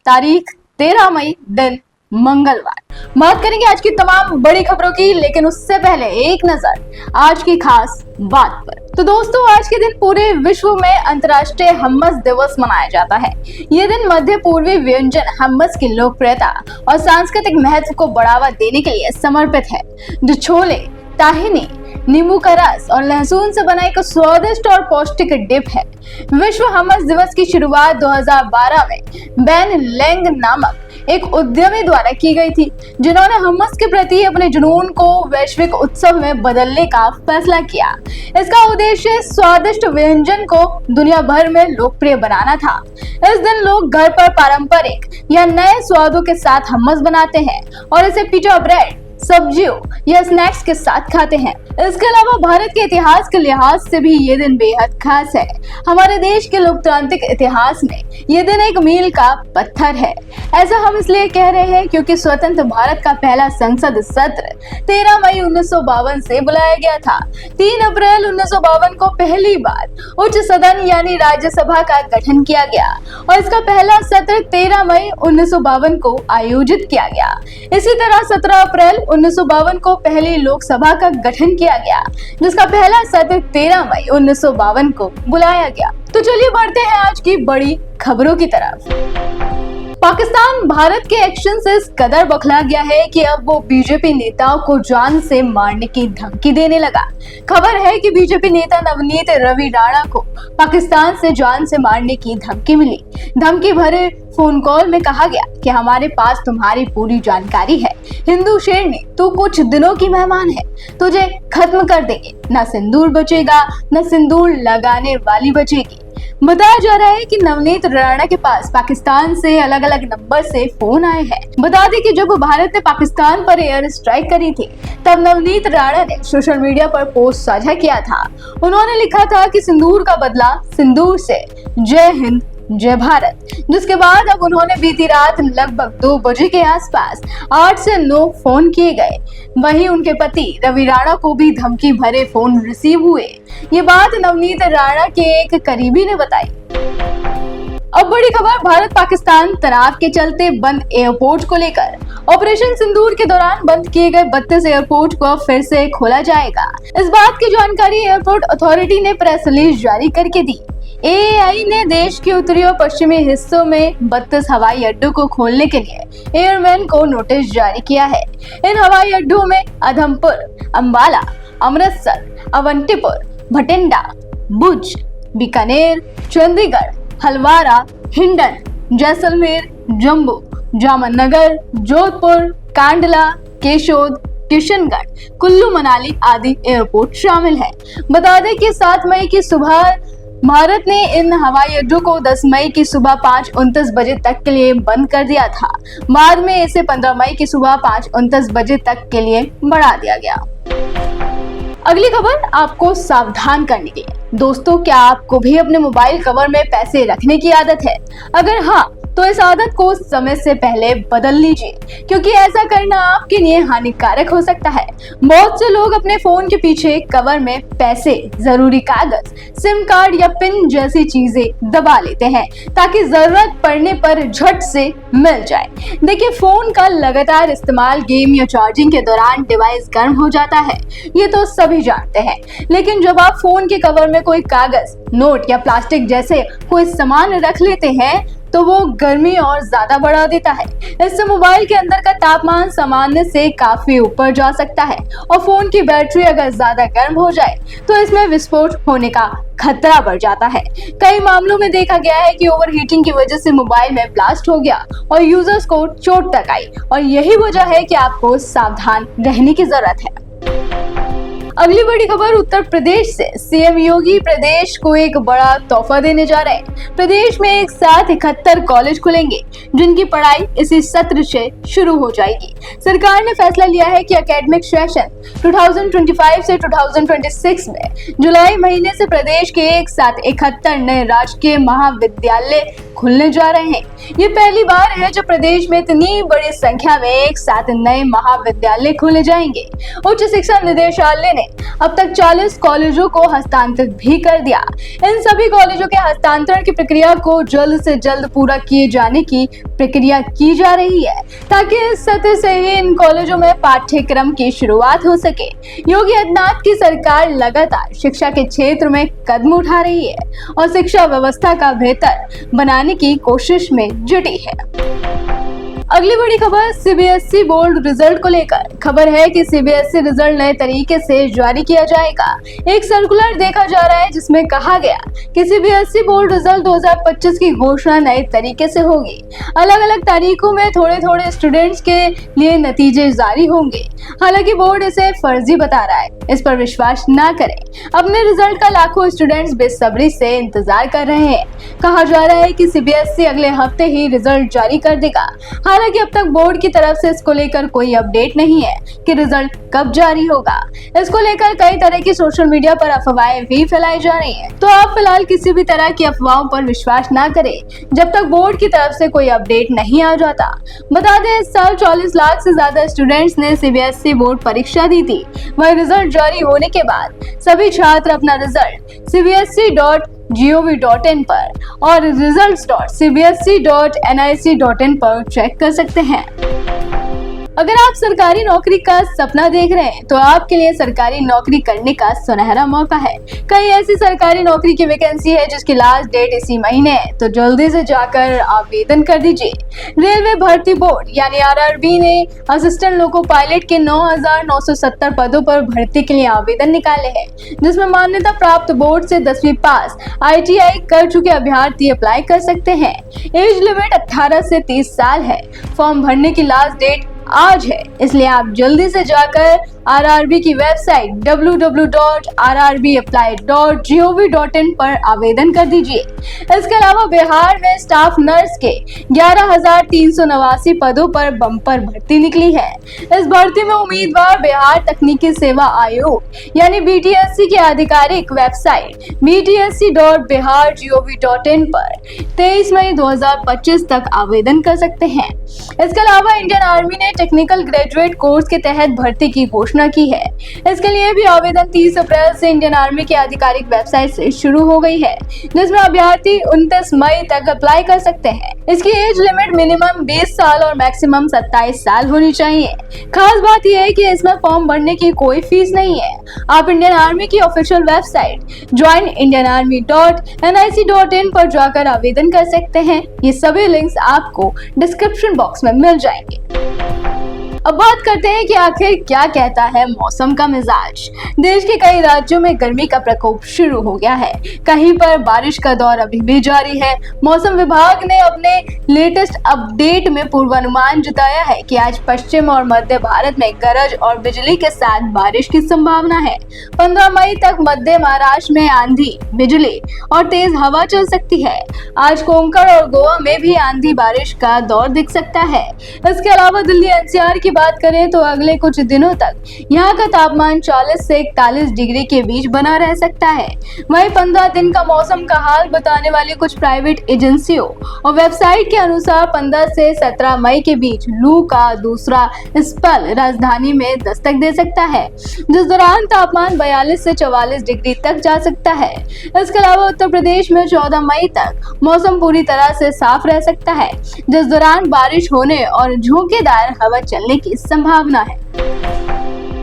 तारीख 13 मई, दिन मंगलवार। बात करेंगे आज की तमाम बड़ी खबरों की, लेकिन उससे पहले एक नजर आज की खास बात पर। तो दोस्तों, आज के दिन पूरे विश्व में अंतर्राष्ट्रीय हम्मस दिवस मनाया जाता है। ये दिन मध्य पूर्वी व्यंजन हम्मस की लोकप्रियता और सांस्कृतिक महत्व को बढ़ावा देने के लिए समर्पित है, जो छोले, ताहिनी, नींबू का रस और लहसुन से बना एक स्वादिष्ट और पौष्टिक डिप है। विश्व हम्मस दिवस की शुरुआत 2012 में बेन लेंग नामक एक उद्यमी द्वारा की गई थी, जिन्होंने हम्मस के प्रति अपने जुनून को वैश्विक उत्सव में बदलने का फैसला किया। इसका उद्देश्य स्वादिष्ट व्यंजन को दुनिया भर में लोकप्रिय बनाना था। इस दिन लोग घर पर पारंपरिक या नए स्वादों के साथ हम्मस बनाते हैं और इसे पिज़्ज़ा, ब्रेड, सब्जियों या स्नैक्स के साथ खाते हैं। इसके अलावा भारत के इतिहास के लिहाज से भी ये दिन बेहद खास है। हमारे देश के लोकतांत्रिक इतिहास में ये दिन एक मील का पत्थर है। ऐसा हम इसलिए कह रहे हैं क्योंकि स्वतंत्र भारत का पहला संसद सत्र 13 मई 1952 से बुलाया गया था। 3 अप्रैल 1952 को पहली बार उच्च सदन यानी राज्यसभा का गठन किया गया और इसका पहला सत्र 13 मई 1952 को आयोजित किया गया। इसी तरह 17 अप्रैल 1952 को पहली लोकसभा का गठन किया गया, जिसका पहला सत्र 13 मई 1952 को बुलाया गया। तो चलिए बढ़ते हैं आज की बड़ी खबरों की तरफ। पाकिस्तान भारत के एक्शन से इस कदर बौखला गया है कि अब वो बीजेपी नेताओं को जान से मारने की धमकी देने लगा। खबर है कि बीजेपी नेता नवनीत रवि राणा को पाकिस्तान से जान से मारने की धमकी मिली। धमकी भरे फोन कॉल में कहा गया कि हमारे पास तुम्हारी पूरी जानकारी है। हिंदू शेरनी, तू कुछ दिनों की मेहमान है, तुझे खत्म कर देंगे। न सिंदूर बचेगा, न सिंदूर लगाने वाली बचेगी। बताया जा रहा है कि नवनीत राणा के पास पाकिस्तान से अलग अलग नंबर से फोन आए हैं। बता दें कि जब भारत ने पाकिस्तान पर एयर स्ट्राइक करी थी, तब नवनीत राणा ने सोशल मीडिया पर पोस्ट साझा किया था। उन्होंने लिखा था कि सिंदूर का बदला सिंदूर से, जय हिंद जय भारत। जिसके बाद अब उन्होंने बीती रात लगभग 2 बजे के आसपास 8 से 9 फोन किए गए। वहीं उनके पति रवि राणा को भी धमकी भरे फोन रिसीव हुए। ये बात नवनीत राणा के एक करीबी ने बताई। अब बड़ी खबर भारत पाकिस्तान तनाव के चलते बंद एयरपोर्ट को लेकर। ऑपरेशन सिंदूर के दौरान बंद किए गए 32 एयरपोर्ट को अब फिर से खोला जाएगा। इस बात की जानकारी एयरपोर्ट अथॉरिटी ने प्रेस रिलीज जारी करके दी। एएआई ने देश के उत्तरी और पश्चिमी हिस्सों में 32 हवाई अड्डों को खोलने के लिए एयरमैन को नोटिस जारी किया है। इन हवाई अड्डों में उधमपुर, अंबाला, अमृतसर, अवंतीपुर, भटिंडा, भुज, बीकानेर, चंडीगढ़, हलवारा, हिंडन, जैसलमेर, जम्मू, जामनगर, जोधपुर, कांडला, केशोद, किशनगढ़, कुल्लू मनाली आदि एयरपोर्ट शामिल हैं। बता दें कि 7 मई की सुबह भारत ने इन हवाई अड्डों को 10 मई की सुबह 5:29 बजे तक के लिए बंद कर दिया था। बाद में इसे 15 मई की सुबह 5:29 बजे तक के लिए बढ़ा दिया गया। अगली खबर आपको सावधान करने के लिए। दोस्तों, क्या आपको भी अपने मोबाइल कवर में पैसे रखने की आदत है? अगर हाँ, तो इस आदत को समय से पहले बदल लीजिए, क्योंकि ऐसा करना आपके लिए हानिकारक हो सकता है। बहुत से लोग अपने फोन के पीछे कवर में पैसे, जरूरी कागज, सिम कार्ड या पिन जैसी चीजें दबा लेते हैं, ताकि जरूरत पड़ने पर झट से मिल जाए। देखिए, फोन का लगातार इस्तेमाल गेम या चार्जिंग के दौरान डिवाइस गर्म हो जाता है, ये तो सभी जानते हैं। लेकिन जब आप फोन के कवर में कोई कागज, नोट या प्लास्टिक जैसे कोई सामान रख लेते हैं, तो वो गर्मी और ज्यादा बढ़ा देता है। इससे मोबाइल के अंदर का तापमान सामान्य से काफी ऊपर जा सकता है और फोन की बैटरी अगर ज्यादा गर्म हो जाए तो इसमें विस्फोट होने का खतरा बढ़ जाता है। कई मामलों में देखा गया है कि ओवरहीटिंग की वजह से मोबाइल में ब्लास्ट हो गया और यूजर्स को चोट तक आई, और यही वजह है कि आपको सावधान रहने की जरूरत है। अगली बड़ी खबर उत्तर प्रदेश से। सीएम योगी प्रदेश को एक बड़ा तोहफा देने जा रहे हैं। प्रदेश में एक साथ 71 कॉलेज खुलेंगे, जिनकी पढ़ाई इसी सत्र से शुरू हो जाएगी। सरकार ने फैसला लिया है कि एकेडमिक सेशन 2025 से 2026 में जुलाई महीने से प्रदेश के एक साथ 71 नए राजकीय महाविद्यालय खुलने जा रहे हैं। ये पहली बार है जब प्रदेश में इतनी बड़ी संख्या में एक साथ नए महाविद्यालय खोले जाएंगे। उच्च शिक्षा निदेशालय ने ने अब तक 40 कॉलेजों को हस्तांतरित भी कर दिया। इन सभी कॉलेजों के हस्तांतरण की प्रक्रिया को जल्द से जल्द पूरा किए जाने की प्रक्रिया की जा रही है, ताकि इस सत्र से ही इन कॉलेजों में पाठ्यक्रम की शुरुआत हो सके। योगी आदित्यनाथ की सरकार लगातार शिक्षा के क्षेत्र में कदम उठा रही है और शिक्षा व्यवस्था का बेहतर बनाने की कोशिश में जुटी है। अगली बड़ी खबर सीबीएसई बोर्ड रिजल्ट को लेकर। खबर है कि सीबीएसई रिजल्ट नए तरीके से जारी किया जाएगा। एक सर्कुलर देखा जा रहा है जिसमें कहा गया कि सीबीएसई बोर्ड रिजल्ट 2025 की घोषणा नए तरीके से होगी। अलग अलग तारीखों में थोड़े थोड़े स्टूडेंट्स के लिए नतीजे जारी होंगे। हालांकि बोर्ड इसे फर्जी बता रहा है, इस पर विश्वास न करें। अपने रिजल्ट का लाखों स्टूडेंट्स बेसब्री से इंतजार कर रहे हैं। कहा जा रहा है कि सीबीएसई अगले हफ्ते ही रिजल्ट जारी कर देगा। हालांकि अब तक बोर्ड की तरफ से इसको लेकर कोई अपडेट नहीं है कि रिजल्ट कब जारी होगा। इसको लेकर कई तरह की सोशल मीडिया पर अफवाहें भी फैलाई जा रही हैं। तो आप फिलहाल किसी भी तरह की अफवाहों पर विश्वास ना करें जब तक बोर्ड की तरफ से कोई अपडेट नहीं आ जाता। बता दें, इस साल 40 लाख से ज्यादा स्टूडेंट्स ने सीबीएसई बोर्ड परीक्षा दी थी। वही रिजल्ट जारी होने के बाद सभी छात्र अपना रिजल्ट cbse.gov.in पर और results.cbse.nic.in पर चेक कर सकते हैं। अगर आप सरकारी नौकरी का सपना देख रहे हैं तो आपके लिए सरकारी नौकरी करने का सुनहरा मौका है। कई ऐसी सरकारी नौकरी की वैकेंसी है जिसकी लास्ट डेट इसी महीने है, तो जल्दी से जाकर आवेदन कर दीजिए। रेलवे भर्ती बोर्ड यानी आरआरबी ने असिस्टेंट लोको पायलट के 9,970 पदों पर भर्ती के लिए आवेदन निकाले हैं, जिसमें मान्यता प्राप्त बोर्ड से 10वीं पास ITI कर चुके अभ्यर्थी अप्लाई कर सकते हैं। एज लिमिट 18 से 30 साल है। फॉर्म भरने की लास्ट डेट आज है, इसलिए आप जल्दी से जाकर आरआरबी की वेबसाइट www.rrbapply.gov.in पर आवेदन कर दीजिए। इसके अलावा बिहार में स्टाफ नर्स के 11,389 पदों पर बम्पर भर्ती निकली है। इस भर्ती में उम्मीदवार बिहार तकनीकी सेवा आयोग यानी BTSC की आधिकारिक वेबसाइट btsc.bihar.gov.in पर 23 मई 2025 तक आवेदन कर सकते हैं। इसके अलावा इंडियन आर्मी ने टेक्निकल ग्रेजुएट कोर्स के तहत भर्ती की घोषणा की है। इसके लिए भी आवेदन 30 अप्रैल से इंडियन आर्मी की आधिकारिक वेबसाइट से शुरू हो गई है, जिसमें अभ्यर्थी 29 मई तक अप्लाई कर सकते हैं। इसकी एज लिमिट मिनिमम 20 साल और मैक्सिमम 27 साल होनी चाहिए। खास बात यह है कि इसमें फॉर्म भरने की कोई फीस नहीं है। आप इंडियन आर्मी की ऑफिशियल वेबसाइट joinindianarmy.nic.in पर जाकर आवेदन कर सकते हैं। ये सभी लिंक्स आपको डिस्क्रिप्शन बॉक्स में मिल जाएंगे। अब बात करते हैं कि आखिर क्या कहता है मौसम का मिजाज। देश के कई राज्यों में गर्मी का प्रकोप शुरू हो गया है। कहीं पर बारिश का दौर अभी भी जारी है। मौसम विभाग ने अपने लेटेस्ट अपडेट में पूर्वानुमान जताया है कि आज पश्चिम और मध्य भारत में गरज और बिजली के साथ बारिश की संभावना है। 15 मई तक मध्य महाराष्ट्र में आंधी, बिजली और तेज हवा चल सकती है। आज कोंकण और गोवा में भी आंधी बारिश का दौर दिख सकता है। इसके अलावा दिल्ली NCR की बात करें तो अगले कुछ दिनों तक यहाँ का तापमान 40 से 41 डिग्री के बीच बना रह सकता है। वहीं 15 दिन का मौसम का हाल बताने वाली कुछ प्राइवेट एजेंसियों और वेबसाइट के अनुसार 15 से 17 मई के बीच लू का दूसरा स्पेल राजधानी में दस्तक दे सकता है, जिस दौरान तापमान 42 से 44 डिग्री तक जा सकता है। इसके अलावा उत्तर प्रदेश में 14 मई तक मौसम पूरी तरह से साफ रह सकता है, जिस दौरान बारिश होने और झोंकेदार हवा चलने की संभावना है।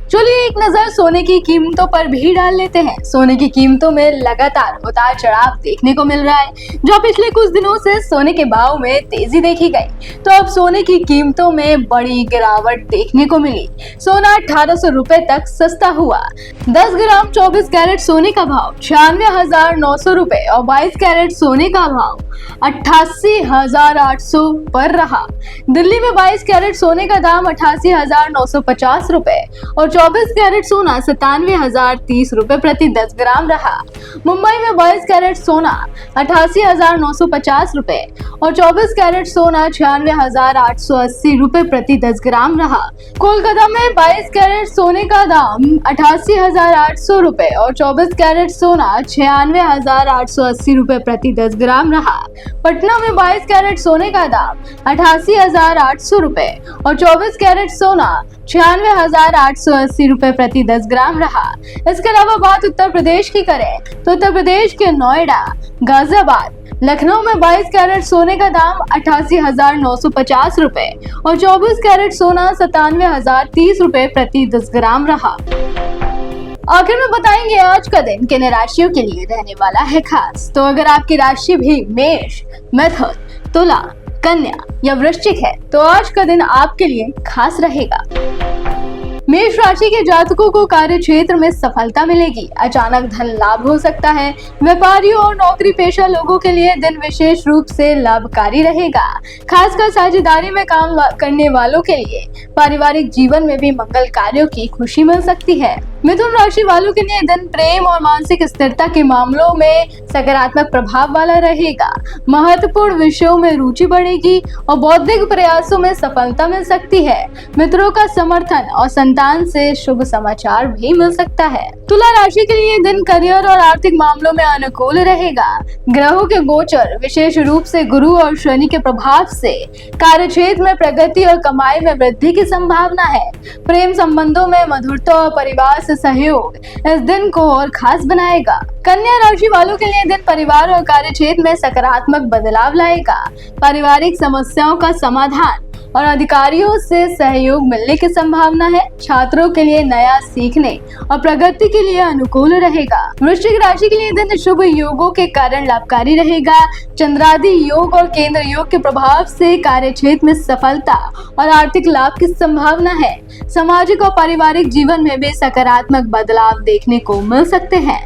चलिए एक नजर सोने की कीमतों पर भी डाल लेते हैं। सोने की कीमतों में लगातार उतार चढ़ाव देखने को मिल रहा है। जो पिछले कुछ दिनों से सोने के भाव में तेजी देखी गई, तो अब सोने की कीमतों में बड़ी गिरावट देखने को मिली। सोना 1800 रुपए तक सस्ता हुआ। 10 ग्राम 24 कैरेट सोने का भाव 96,900 रुपए और 22 कैरेट सोने का भाव 88,800 पर रहा। दिल्ली में 22 कैरेट सोने का दाम 88,950 रुपए और 24 कैरेट सोना 97,030 रुपए प्रति 10 ग्राम रहा। मुंबई में 22 कैरेट सोना 88,950 रुपए और 24 कैरेट सोना 96,880 रुपए प्रति 10 ग्राम रहा। कोलकाता में 22 कैरेट सोने का दाम 88,800 रुपए और 24 कैरेट सोना 96,880 रुपए प्रति 10 ग्राम रहा। पटना में 22 कैरेट सोने का दाम 88,800 रुपए और 24 कैरेट सोना 96,880 रुपए प्रति 10 ग्राम रहा। इसके अलावा बात उत्तर प्रदेश की करें तो उत्तर प्रदेश के नोएडा, गाजियाबाद, लखनऊ में 22 कैरेट सोने का दाम 88,950 रुपए और 24 कैरेट सोना 97,030 रुपए प्रति 10 ग्राम रहा। आखिर में बताएंगे आज का दिन किन राशियों के लिए रहने वाला है खास। तो अगर आपकी राशि भी मेष, मिथुन, तुला, कन्या या वृश्चिक है तो आज का दिन आपके लिए खास रहेगा। मेष राशि के जातकों को कार्य क्षेत्र में सफलता मिलेगी, अचानक धन लाभ हो सकता है। व्यापारियों और नौकरी पेशा लोगों के लिए दिन विशेष रूप से लाभकारी रहेगा, खासकर साझेदारी में काम करने वालों के लिए। पारिवारिक जीवन में भी मंगल कार्यों की खुशी मिल सकती है। मिथुन राशि वालों के लिए दिन प्रेम और मानसिक स्थिरता के मामलों में सकारात्मक प्रभाव वाला रहेगा। महत्वपूर्ण विषयों में रुचि बढ़ेगी और बौद्धिक प्रयासों में सफलता मिल सकती है। मित्रों का समर्थन और संतान से शुभ समाचार भी मिल सकता है। तुला राशि के लिए दिन करियर और आर्थिक मामलों में अनुकूल रहेगा। ग्रहों के गोचर विशेष रूप से गुरु और शनि के प्रभाव से कार्य क्षेत्र में प्रगति और कमाई में वृद्धि की संभावना है। प्रेम संबंधों में मधुरता और परिवार से सहयोग इस दिन को और खास बनाएगा। कन्या राशि वालों के लिए दिन परिवार और कार्य क्षेत्र में सकारात्मक बदलाव लाएगा। पारिवारिक समस्याओं का समाधान और अधिकारियों से सहयोग मिलने की संभावना है। छात्रों के लिए नया सीखने और प्रगति के लिए अनुकूल रहेगा। वृश्चिक राशि के लिए दिन शुभ योगों के कारण लाभकारी रहेगा। चंद्रादि योग और केंद्र योग के प्रभाव से कार्य क्षेत्र में सफलता और आर्थिक लाभ की संभावना है। सामाजिक और पारिवारिक जीवन में भी सकारात्मक बदलाव देखने को मिल सकते हैं।